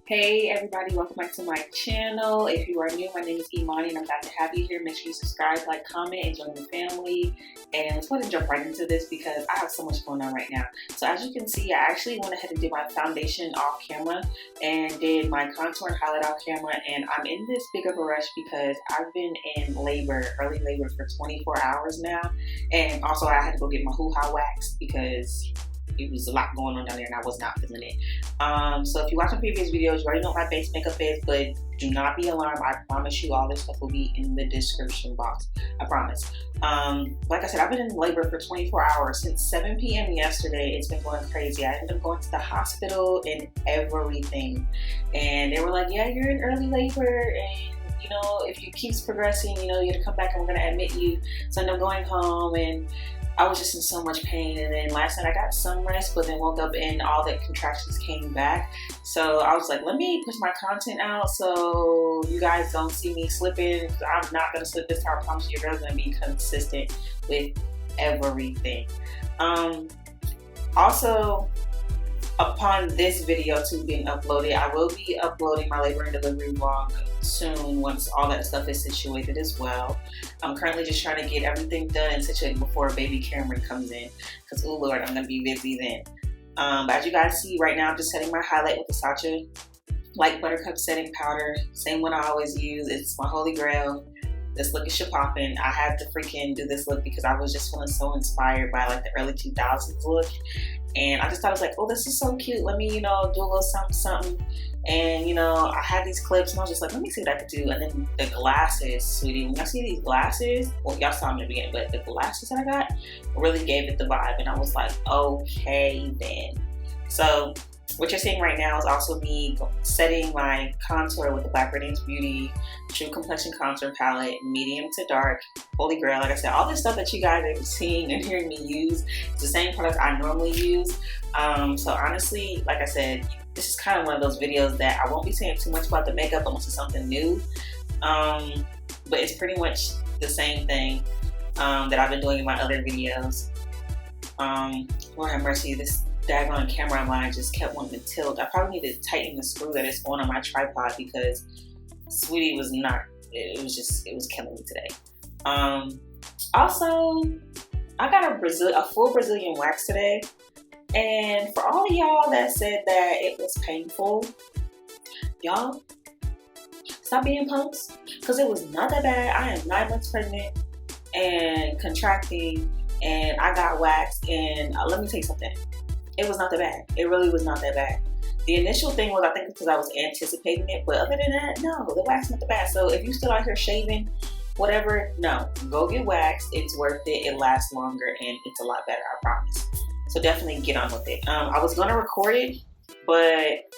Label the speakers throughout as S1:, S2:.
S1: Hey everybody, welcome back to my channel. If you are new, my name is Imani and I'm glad to have you here. Make sure you subscribe, like, comment, and join the family. And let's go ahead and jump right into this because I have so much going on right now. So as you can see, I actually went ahead and did my foundation off camera and did my contour and highlight off camera. And I'm in this big of a rush because I've been in labor, early labor for 24 hours now. And also I had to go get my hoo-ha waxed because it was a lot going on down there and I was not feeling it. So if you watch my previous videos, you already know what my base makeup is, but do not be alarmed. I promise you all this stuff will be in the description box. I promise. Like I said, I've been in labor for 24 hours. Since 7 p.m. yesterday, it's been going crazy. I ended up going to the hospital and everything. And they were like, yeah, you're in early labor and you know, if it keeps progressing, you know, you're gonna come back and we're gonna admit you. So I ended up going home and I was just in so much pain, and then last night I got some rest, but then woke up and all the contractions came back. So I was like, let me push my content out so you guys don't see me slipping. I'm not gonna slip this time. I promise you, your girl's gonna be consistent with everything. Also, upon this video too being uploaded, I will be uploading my labor and delivery vlog soon once all that stuff is situated as well. I'm currently just trying to get everything done and situated before baby Cameron comes in because, oh Lord, I'm going to be busy then. But as you guys see right now, I'm just setting my highlight with the Sacha Light Buttercup Setting Powder. Same one I always use. It's my holy grail. This look is popping. I had to freaking do this look because I was just feeling so inspired by like the early 2000s look. And I just thought, I was like, oh, this is so cute. Let me, you know, do a little something, something. And, you know, I had these clips and I was just like, let me see what I could do. And then the glasses, sweetie, when y'all see these glasses, well, y'all saw them in the beginning, but the glasses that I got really gave it the vibe. And I was like, okay, then. So what you're seeing right now is also me setting my contour with the Black Radiance Beauty True Complexion Contour Palette, medium to dark, holy grail. Like I said, all this stuff that you guys are seeing and hearing me use is the same product I normally use. So honestly, like I said, this is kind of one of those videos that I won't be saying too much about the makeup unless it's something new. But it's pretty much the same thing that I've been doing in my other videos. Lord have mercy, this daggone camera line just kept wanting to tilt. I probably need to tighten the screw that is on my tripod because sweetie was not, it was killing me today. Also, I got a full Brazilian wax today, and for all of y'all that said that it was painful, y'all stop being punks because it was not that bad. I am 9 months pregnant and contracting, and I got waxed, and let me tell you something. It was not that bad. It really was not that bad. The initial thing was, I think, because I was anticipating it, but other than that, no, the wax is not that bad. So if you still out here shaving, whatever, no, go get waxed. It's worth it. It lasts longer and it's a lot better, I promise. So definitely get on with it. I was gonna record it, but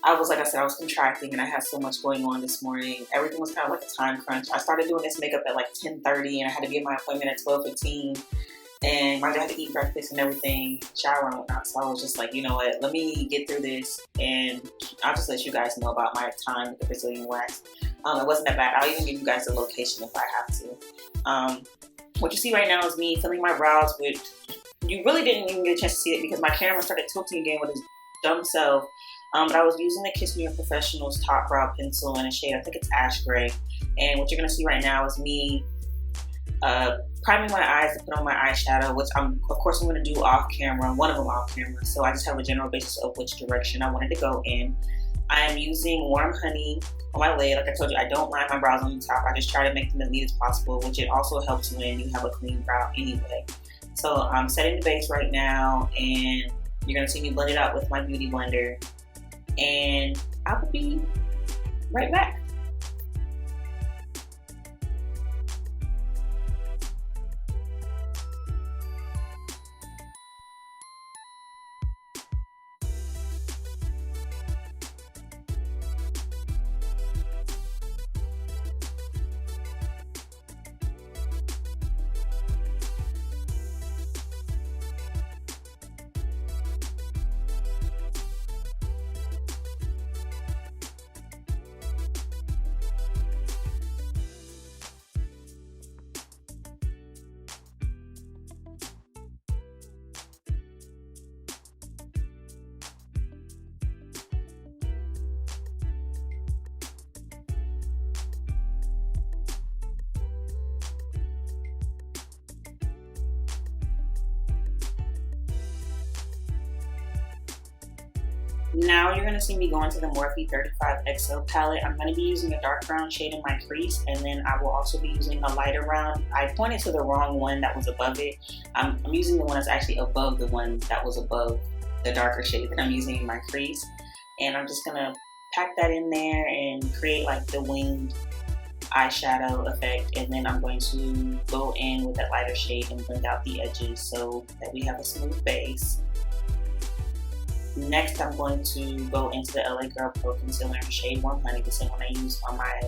S1: I was, like I said, I was contracting and I had so much going on this morning. Everything was kind of like a time crunch. I started doing this makeup at like 10:30 and I had to get my appointment at 12:15. And my dad had to eat breakfast and everything, shower and whatnot. So I was just like, you know what, let me get through this and I'll just let you guys know about my time with the Brazilian wax. It wasn't that bad. I'll even give you guys the location if I have to. What you see right now is me filling my brows with, you really didn't even get a chance to see it because my camera started tilting again with its dumb self. But I was using the Kiss Me Your Professionals Top Brow Pencil in a shade, I think it's ash gray. And what you're gonna see right now is me priming my eyes to put on my eyeshadow, which of course I'm going to do off camera, one of them off camera, so I just have a general basis of which direction I wanted to go in. I am using warm honey on my lid. Like I told you, I don't line my brows on the top. I just try to make them as neat as possible, which it also helps when you have a clean brow anyway. So I'm setting the base right now, and you're going to see me blend it out with my beauty blender, and I will be right back. Now you're going to see me go into the Morphe 35XL palette. I'm going to be using a dark brown shade in my crease, and then I will also be using a lighter brown. I pointed to the wrong one that was above it. I'm using the one that's actually above the one that was above the darker shade that I'm using in my crease. And I'm just going to pack that in there and create like the winged eyeshadow effect, and then I'm going to go in with that lighter shade and blend out the edges so that we have a smooth base. Next, I'm going to go into the LA Girl Pro Concealer in shade 100, the same one I used on my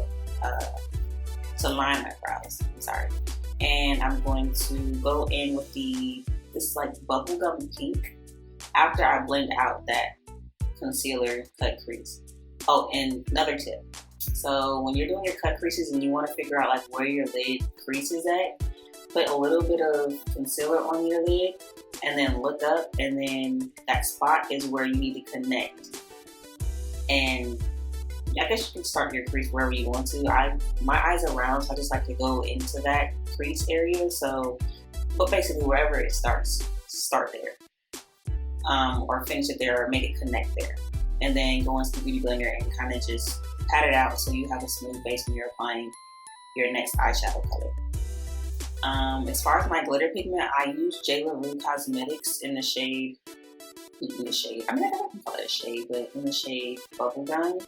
S1: to line my brows. I'm sorry. And I'm going to go in with this like bubblegum pink after I blend out that concealer cut crease. Oh, and another tip. So when you're doing your cut creases and you want to figure out like where your lid crease is at, put a little bit of concealer on your lid and then look up, and then that spot is where you need to connect. And I guess you can start your crease wherever you want to. My eyes are round, so I just like to go into that crease area. So, but basically wherever it starts, start there. Or finish it there, or make it connect there. And then go into the Beauty Blender and kind of just pat it out so you have a smooth base when you're applying your next eyeshadow color. As far as my glitter pigment, I use J. LaRue Cosmetics in the shade, I mean, I don't call it a shade, but in the shade Bubblegum.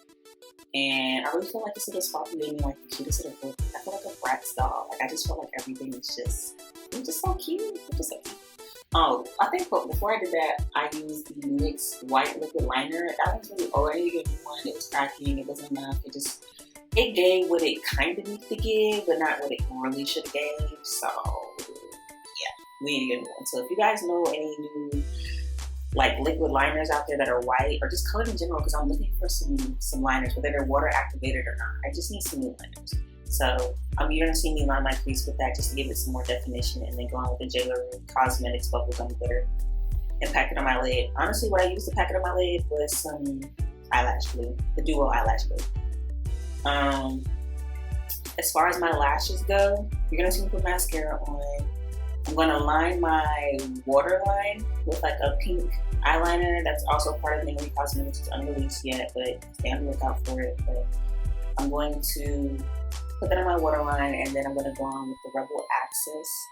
S1: And I really feel like this little spot gave me like the cutest little look. I feel like a Bratz doll. Like I just feel like everything is just so cute. It's just so cute. Oh, I think before I did that, I used the NYX white liquid liner. That was really old. I needed to get one. It was cracking. It wasn't enough. It gave what it kind of needed to give, but not what it really should have gave. So, yeah, we need to get one. So if you guys know any new like liquid liners out there that are white, or just colored in general, because I'm looking for some liners, whether they're water activated or not. I just need some new liners. So you're gonna see me line my crease with that just to give it some more definition, and then go on with the J. LaRue Cosmetics Bubblegum Glitter and pack it on my lid. Honestly, what I used to pack it on my lid was some eyelash glue, the Duo eyelash glue. As far as my lashes go, you're gonna see me put mascara on. I'm gonna line my waterline with like a pink eyeliner that's also part of Mink Cosmetics. It's unreleased yet, but stay on the lookout for it. But I'm going to put that on my waterline, and then I'm gonna go on with the Rebel Access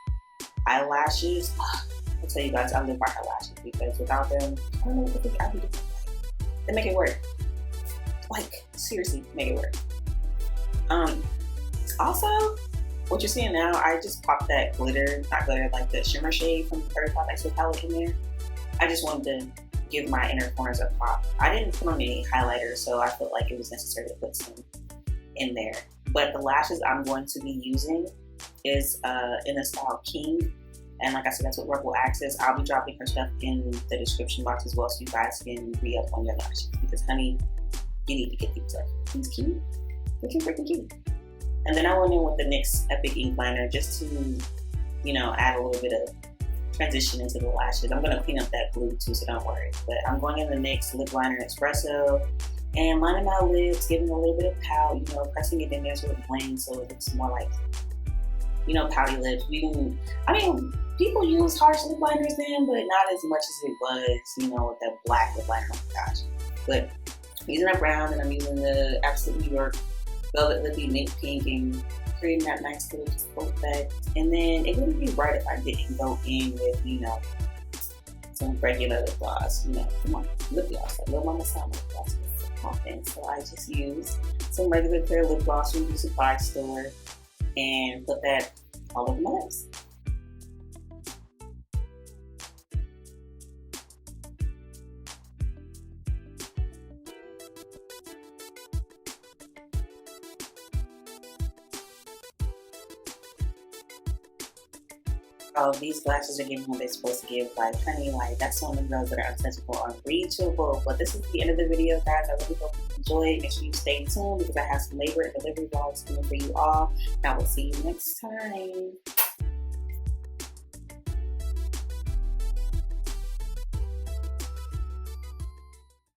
S1: eyelashes. I'll tell you guys, I live by eyelashes because without them, I don't know what the I'd be doing. They make it work. Like, seriously, make it work. Also, what you're seeing now, I just popped that glitter, not glitter, like the shimmer shade from the 35XL palette in there. I just wanted to give my inner corners a pop. I didn't put on any highlighter, so I felt like it was necessary to put some in there. But the lashes I'm going to be using is in the style King. And like I said, that's with Rebel Access. I'll be dropping her stuff in the description box as well, so you guys can re-up on your lashes. Because honey, you need to get these up. He's cute. Looking freaking cute. And then I went in with the NYX Epic Ink Liner just to, you know, add a little bit of transition into the lashes. I'm going to clean up that glue too, so don't worry. But I'm going in the NYX Lip Liner Espresso and lining my lips, giving a little bit of pout, you know, pressing it in there so it blends, so it looks more like, you know, pouty lips. People use harsh lip liners then, but not as much as it was, you know, with that black lip liner. Oh my gosh. But I'm using that brown, and I'm using the Absolute New York Velvet Lippie Mint Pink, and creating that nice little coat effect. And then it wouldn't be right if I didn't go in with, you know, some regular lip gloss. You know, come on, lip gloss, like Lil Mama Summer lip gloss. So I just used some regular clear lip gloss from the supply store and put that all over my lips. Oh, these glasses are giving what they're supposed to give. Like, honey, like, that's one of the girls that are untouchable, unreachable. But this is the end of the video, guys. I really hope you enjoyed. Make sure you stay tuned because I have some labor and delivery vlogs coming for you all. And I will see you next time.